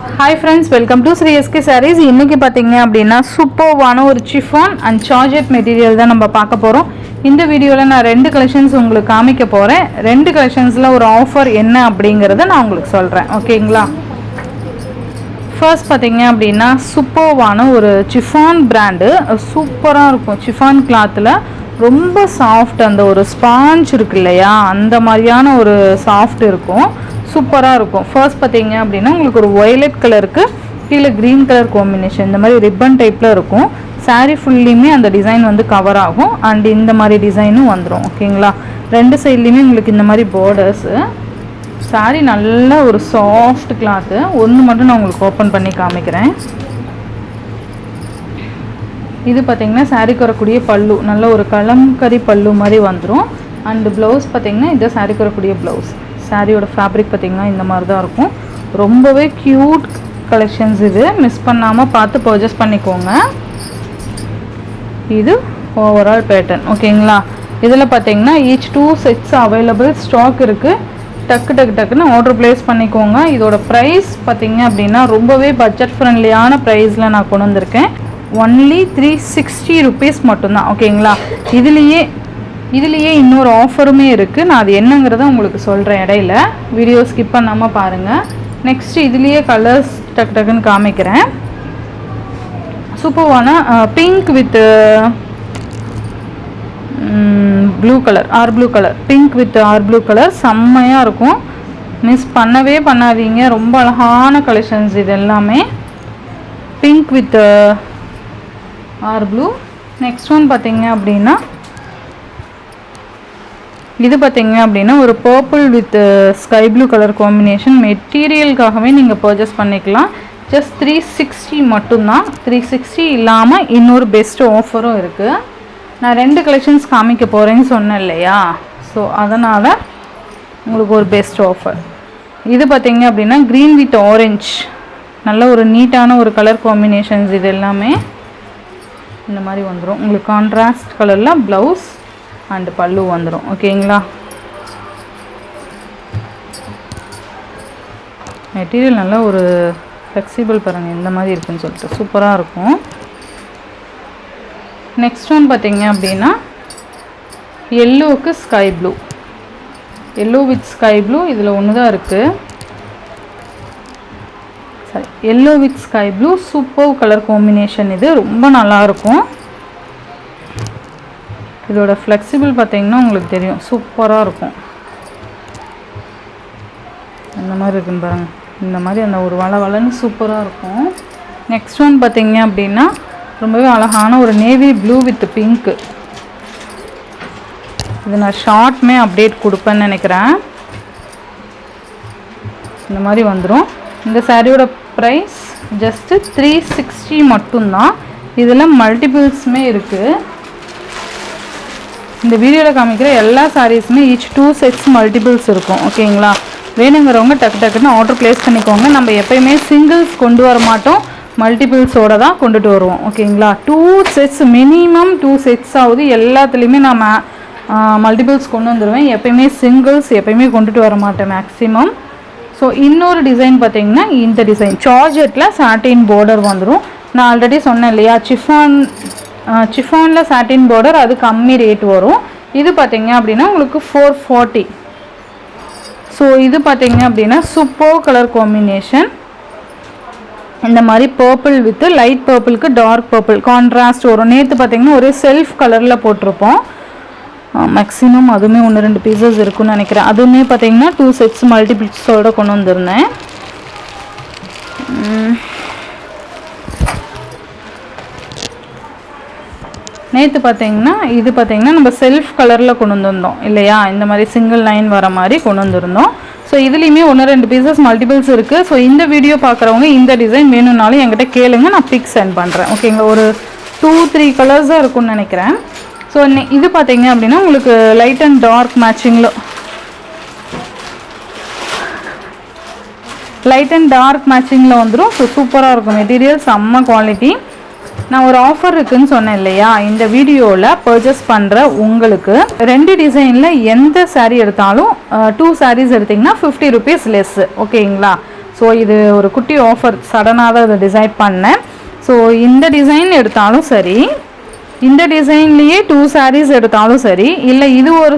Hi friends, welcome to Sri SK Sarees. இன்னைக்கு பாத்தீங்க அப்படினா சூப்பர்வான ஒரு chiffon and georgette மெட்டீரியல் தான் நம்ம பார்க்க போறோம். இந்த வீடியோல நான் ரெண்டு கலெக்ஷன்ஸ் உங்களுக்கு காமிக்க போறேன். ரெண்டு கலெக்ஷன்ஸ்ல ஒரு ஆஃபர் என்ன அப்படிங்கறத நான் உங்களுக்கு சொல்றேன். ஓகேங்களா? ஃபர்ஸ்ட் பாத்தீங்க அப்படினா சூப்பர்வான ஒரு chiffon பிராண்ட், சூப்பரா இருக்கும். chiffon clothல ரொம்ப சாஃப்ட், அந்த ஒரு ஸ்பாஞ்ச் இருக்கு இல்லையா, அந்த மாதிரியான ஒரு சாஃப்ட் இருக்கும். சூப்பராக இருக்கும். ஃபர்ஸ்ட் பார்த்தீங்க அப்படின்னா உங்களுக்கு ஒரு வயலட் கலருக்கு கீழே க்ரீன் கலர் காம்பினேஷன், இந்த மாதிரி ரிப்பன் டைப்பில் இருக்கும். சாரீ ஃபுல்லையுமே அந்த டிசைன் வந்து கவர் ஆகும். அண்ட் இந்த மாதிரி டிசைனும் வந்துடும். ஓகேங்களா? ரெண்டு சைட்லேயுமே உங்களுக்கு இந்த மாதிரி பார்டர்ஸு. சாரீ நல்ல ஒரு சாஃப்ட் கிளாத்து. ஒன்று மட்டும் நான் உங்களுக்கு ஓப்பன் பண்ணி காமிக்கிறேன். இது பார்த்திங்கன்னா சாரீக்கு வரக்கூடிய பல்லு, நல்ல ஒரு கலம்கரி பல்லு மாதிரி வந்துடும். அண்டு ப்ளவுஸ் பார்த்திங்கன்னா இது சாரீக்கு வரக்கூடிய ப்ளவுஸ். சாரியோட ஃபேப்ரிக் பார்த்திங்கன்னா இந்த மாதிரி தான் இருக்கும். ரொம்பவே க்யூட் கலெக்ஷன்ஸ் இது. மிஸ் பண்ணாமல் பார்த்து பர்ச்சேஸ் பண்ணிக்கோங்க. இது ஓவரால் பேட்டர்ன். ஓகேங்களா? இதில் பார்த்திங்கன்னா ஈச் 2 செட்ஸ் அவைலபிள் ஸ்டாக் இருக்குது. டக்குன்னு ஆர்டர் ப்ளேஸ் பண்ணிக்கோங்க. இதோட ப்ரைஸ் பார்த்திங்க அப்படின்னா ரொம்பவே பட்ஜெட் ஃப்ரெண்ட்லியான ப்ரைஸில் நான் கொண்டு வந்திருக்கேன். ஒன்லி 360 ருபீஸ் மட்டும்தான். ஓகேங்களா? இதுலேயே இன்னொரு ஆஃபருமே இருக்குது. நான் அது என்னங்கிறத உங்களுக்கு சொல்கிறேன் இடையில. வீடியோ ஸ்கிப் பண்ணாமல் பாருங்கள். நெக்ஸ்ட்டு இதுலேயே கலர்ஸ் டக்குன்னு காமிக்கிறேன். சூப்பர்வான pink with blue colour, or blue colour, pink with or blue colour செம்மையாக இருக்கும். மிஸ் பண்ணவே பண்ணாதீங்க. ரொம்ப அழகான கலெக்ஷன்ஸ் இது எல்லாமே. Pink with or blue. Next one பார்த்தீங்க அப்படின்னா இது பார்த்தீங்க அப்படின்னா ஒரு purple with sky blue colour combination. மெட்டீரியலுக்காகவே நீங்கள் பர்ச்சேஸ் பண்ணிக்கலாம். ஜஸ்ட் 360 மட்டும்தான். 360 இல்லாமல் இன்னொரு பெஸ்ட் ஆஃபரும் இருக்குது. நான் ரெண்டு கலெக்ஷன்ஸ் காமிக்க போகிறேன்னு சொன்னேன் இல்லையா, ஸோ அதனால் உங்களுக்கு ஒரு பெஸ்ட் ஆஃபர். இது பார்த்தீங்க அப்படின்னா க்ரீன் வித் ஆரஞ்ச், நல்ல ஒரு நீட்டான ஒரு கலர் காம்பினேஷன்ஸ். இது எல்லாமே இந்த மாதிரி வந்துடும். உங்களுக்கு கான்ட்ராஸ்ட் கலரில் ப்ளவுஸ் அண்டு பல்லு வந்துடும். ஓகேங்களா? மெட்டீரியல் நல்லா ஒரு ஃப்ளெக்சிபிள் பாருங்கள், இந்த மாதிரி இருக்குன்னு சொல்லிட்டு சூப்பராக இருக்கும். நெக்ஸ்ட் ஒன் பார்த்தீங்க அப்படின்னா எல்லோவுக்கு sky blue, yellow with sky blue. இதில் ஒன்று தான் இருக்குது. சரி, yellow with sky blue super colour combination. இது ரொம்ப நல்லாயிருக்கும். இதோட ஃப்ளெக்சிபிள் பார்த்தீங்கன்னா உங்களுக்கு தெரியும், சூப்பராக இருக்கும். இந்த மாதிரி இருக்குன்னு பாருங்கள், இந்த மாதிரி அந்த ஒரு வளன்னு சூப்பராக இருக்கும். நெக்ஸ்ட் ஒன் பார்த்தீங்க அப்படின்னா ரொம்பவே அழகான ஒரு நேவி ப்ளூ வித் பிங்க்கு. இது நான் ஷார்ட்மே அப்டேட் கொடுப்பேன்னு நினைக்கிறேன். இந்த மாதிரி வந்துடும். இந்த சாரியோட ப்ரைஸ் ஜஸ்ட்டு 360 மட்டும்தான். இதில் மல்டிபிள்ஸுமே இருக்குது. இந்த வீடியோவில் காமிக்கிற எல்லா சாரீஸுமே ஈச் 2 செட்ஸ் மல்டிபிள்ஸ் இருக்கும். ஓகேங்களா? வேணுங்கிறவங்க டக்குன்னு ஆர்டர் ப்ளேஸ் பண்ணிக்கோங்க. நம்ம எப்போயுமே சிங்கிள்ஸ் கொண்டு வர மாட்டோம், மல்டிபிள்ஸோடு தான் கொண்டுட்டு வருவோம். ஓகேங்களா? 2 செட்ஸ் மினிமம் 2 செட்ஸ் ஆகுது. எல்லாத்துலேயுமே நான் மல்டிபிள்ஸ் கொண்டு வந்துடுவேன். எப்போயுமே சிங்கிள்ஸ் எப்போயுமே கொண்டுட்டு வர மாட்டேன் மேக்ஸிமம். ஸோ இன்னொரு டிசைன் பார்த்தீங்கன்னா இந்த டிசைன் ஜார்ஜெட்டில் சாட்டின் பார்டர் வந்துடும். நான் ஆல்ரெடி சொன்னேன் இல்லையா, சிஃபானில் சாட்டின் பார்டர், அது கம்மி ரேட் வரும். இது பார்த்தீங்க அப்படின்னா உங்களுக்கு 440. ஸோ இது பார்த்தீங்க அப்படின்னா சூப்பர் கலர் காம்பினேஷன். இந்த மாதிரி பர்பிள் வித் லைட் பர்பிளுக்கு டார்க் பர்பிள் கான்ட்ராஸ்ட் வரும். நேற்று பார்த்தீங்கன்னா ஒரே செல்ஃப் கலரில் போட்டிருப்போம். மேக்ஸிமம் அதுவுமே 1-2 பீசஸ் இருக்குன்னு நினைக்கிறேன். அதுவுமே பார்த்தீங்கன்னா 2 செட்ஸ் மல்டிபிள்ஸோடு கொண்டு வந்திருந்தேன். நேற்று பார்த்தீங்கன்னா இது பார்த்தீங்கன்னா நம்ம செல்ஃப் கலரில் கொண்டு வந்திருந்தோம் இல்லையா, இந்த மாதிரி சிங்கிள் லைன் வர மாதிரி கொண்டு வந்திருந்தோம். ஸோ இதுலேயுமே 1-2 பீசஸ் மல்டிபிள்ஸ் இருக்குது. ஸோ இந்த வீடியோ பார்க்குறவங்க இந்த டிசைன் வேணும்னாலும் என்கிட்ட கேளுங்க, நான் பிக் சென்ட் பண்ணுறேன். ஓகேங்களா? ஒரு 2-3 கலர்ஸ் தான் இருக்குன்னு நினைக்கிறேன். ஸோ இது பார்த்தீங்க அப்படின்னா உங்களுக்கு லைட் அண்ட் டார்க் மேட்சிங்கில் வந்துடும். ஸோ சூப்பராக இருக்கும். மெட்டீரியல் செம்ம குவாலிட்டி. நான் ஒரு ஆஃபர் இருக்குன்னு சொன்னேன் இல்லையா, இந்த வீடியோவில் பர்ச்சேஸ் பண்ணுற உங்களுக்கு 2 டிசைனில் எந்த சாரீ எடுத்தாலும் 2 சாரீஸ் எடுத்திங்கன்னா 50 ருபீஸ் லெஸ்ஸு. ஓகேங்களா? ஸோ இது ஒரு குட்டி ஆஃபர், சடனாக தான் இதை டிசைட் பண்ணேன். ஸோ இந்த டிசைன் எடுத்தாலும் சரி, இந்த டிசைன்லேயே 2 sarees எடுத்தாலும் சரி, இல்லை இது ஒரு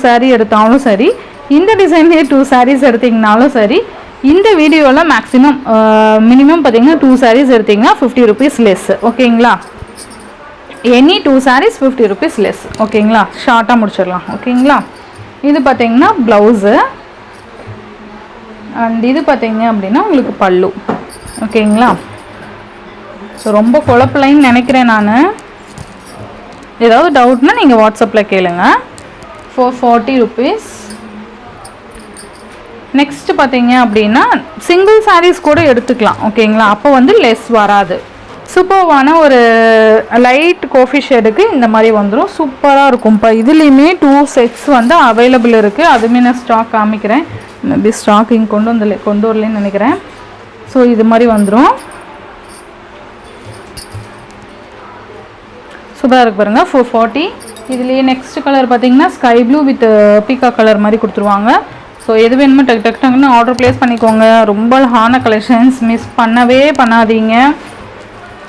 saree எடுத்தாலும் சரி, இந்த டிசைன்லேயே 2 sarees எடுத்திங்கனாலும் சரி, இந்த வீடியோவில் மேக்ஸிமம் மினிமம் பார்த்தீங்கன்னா 2 sarees எடுத்திங்கன்னா 50 rupees லெஸ். ஓகேங்களா? Any 2 sarees 50 rupees less. ஓகேங்களா? ஷார்ட்டாக முடிச்சிடலாம். ஓகேங்களா? இது பார்த்தீங்கன்னா ப்ளவுஸு, அண்ட் இது பார்த்தீங்க அப்படின்னா உங்களுக்கு பல்லு. ஓகேங்களா? ஸோ ரொம்ப குழப்பலைன்னு நினைக்கிறேன் நான். ஏதாவது டவுட்னா நீங்கள் வாட்ஸ்அப்பில் கேளுங்க. 440 rupees. நெக்ஸ்ட் பார்த்தீங்க அப்படின்னா சிங்கிள் sarees கூட எடுத்துக்கலாம். ஓகேங்களா? அப்போ வந்து லெஸ் வராது. சூப்பர்வான ஒரு லைட் காஃபி ஷேடுக்கு இந்த மாதிரி வந்துடும். சூப்பராக இருக்கும். இப்போ இதுலேயுமே 2 sets வந்து அவைலபிள் இருக்குது. அதுவுமே நான் ஸ்டாக் காமிக்கிறேன். மேபி ஸ்டாக்கிங் கொண்டு வரலன்னு நினைக்கிறேன். ஸோ இது மாதிரி வந்துடும். சூப்பராக இருக்குது பாருங்கள். 440. இதுலேயே நெக்ஸ்ட் கலர் பார்த்தீங்கன்னா ஸ்கை ப்ளூ வித் பீக்கா கலர் மாதிரி கொடுத்துருவாங்க. ஸோ எது வேணுமோ டக்குன்னு ஆர்டர் ப்ளேஸ் பண்ணிக்கோங்க. ரொம்ப அழகான கலெக்ஷன்ஸ், மிஸ் பண்ணவே பண்ணாதீங்க.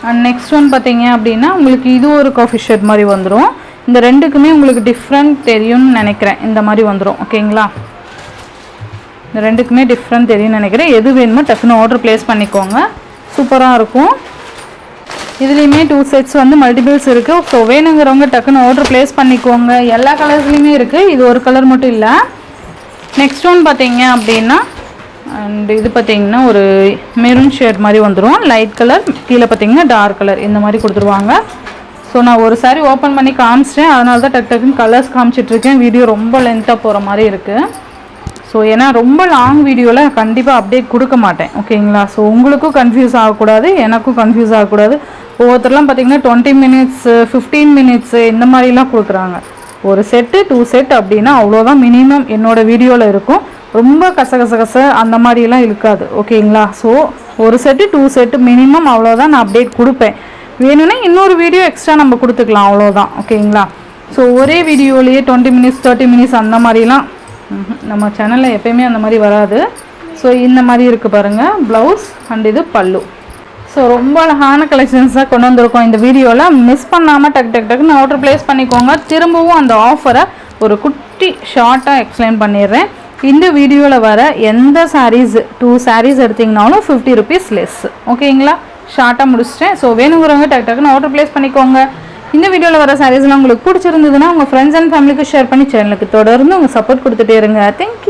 அண்ட் நெக்ஸ்ட் ஒன் பார்த்தீங்க அப்படின்னா உங்களுக்கு இது ஒரு காஃபி ஷேட் மாதிரி வந்துடும். இந்த ரெண்டுக்குமே உங்களுக்கு டிஃப்ரெண்ட் தெரியும்னு நினைக்கிறேன். இந்த மாதிரி வந்துடும். ஓகேங்களா? இந்த ரெண்டுக்குமே டிஃப்ரெண்ட் தெரியும்னு நினைக்கிறேன். எது வேணுமோ டக்குன்னு ஆர்டர் ப்ளேஸ் பண்ணிக்கோங்க. சூப்பராக இருக்கும். இதுலேயுமே 2 sets வந்து மல்டிபிள்ஸ் இருக்குது. ஸோ வேணுங்கிறவங்க டக்குன்னு ஆர்டர் ப்ளேஸ் பண்ணிக்கோங்க. எல்லா கலர்ஸ்லையுமே இருக்குது. இது ஒரு கலர் மட்டும் இல்லை. நெக்ஸ்ட் ஒன் பார்த்தீங்க அப்படின்னா அண்ட் இது பார்த்தீங்கன்னா ஒரு மெரூன் ஷேட் மாதிரி வந்துடும். லைட் கலர், கீழே பார்த்தீங்கன்னா டார்க் கலர், இந்த மாதிரி கொடுத்துருவாங்க. ஸோ நான் ஒரு saree ஓப்பன் பண்ணி காமிச்சிட்டேன். அதனால தான் டக்குன்னு கலர்ஸ் காமிச்சிட்ருக்கேன். வீடியோ ரொம்ப லென்த்தாக போகிற மாதிரி இருக்குது. ஸோ ஏன்னா ரொம்ப லாங் வீடியோவில் கண்டிப்பாக அப்டேட் கொடுக்க மாட்டேன். ஓகேங்களா? ஸோ உங்களுக்கும் கன்ஃபியூஸ் ஆகக்கூடாது, எனக்கும் கன்ஃபியூஸ் ஆகக்கூடாது. ஒவ்வொருத்தர்லாம் பார்த்தீங்கன்னா 20 minutes 15 minutes இந்த மாதிரிலாம் கொடுக்குறாங்க. ஒரு செட்டு 2 set அப்படின்னா அவ்வளோதான் மினிமம் என்னோடய வீடியோவில் இருக்கும். ரொம்ப கசகச அந்த மாதிரிலாம் இருக்காது. ஓகேங்களா? ஸோ ஒரு செட்டு 2 set மினிமம் அவ்வளோதான் நான் அப்டேட் கொடுப்பேன். வேணும்னா இன்னொரு வீடியோ எக்ஸ்ட்ரா நம்ம கொடுத்துக்கலாம், அவ்வளோதான். ஓகேங்களா? ஸோ ஒரே வீடியோலேயே 20 minutes 30 minutes அந்த மாதிரிலாம் நம்ம சேனலில் எப்பயுமே அந்த மாதிரி வராது. ஸோ இந்த மாதிரி இருக்குது பாருங்கள் ப்ளவுஸ் அண்ட் இது பல்லு. ஸோ ரொம்ப அழகான கலெக்ஷன்ஸாக கொண்டு வந்திருக்கோம் இந்த வீடியோவில். மிஸ் பண்ணாமல் டக்குன்னு ஆர்டர் ப்ளேஸ் பண்ணிக்கோங்க. திரும்பவும் அந்த ஆஃபரை ஒரு குட்டி ஷார்ட்டாக எக்ஸ்பிளைன் பண்ணிடுறேன். இந்த வீடியோவில் வர எந்த sarees 2 sarees எடுத்திங்கனாலும் 50 rupees லெஸ். ஓகேங்களா? ஷார்ட்டாக முடிச்சிட்டேன். ஸோ வேணுங்கிறவங்க டக்குன்னு ஆர்டர் ப்ளேஸ் பண்ணிக்கோங்க. இந்த வீடியோவில் வர sareesலாம் உங்களுக்கு பிடிச்சிருந்ததுன்னா உங்கள் ஃப்ரெண்ட்ஸ் அண்ட் ஃபேமிலிக்கு ஷேர் பண்ணி சேனலுக்கு தொடர்ந்து உங்கள் சப்போர்ட் கொடுத்துட்டே இருங்க. தேங்க்யூ.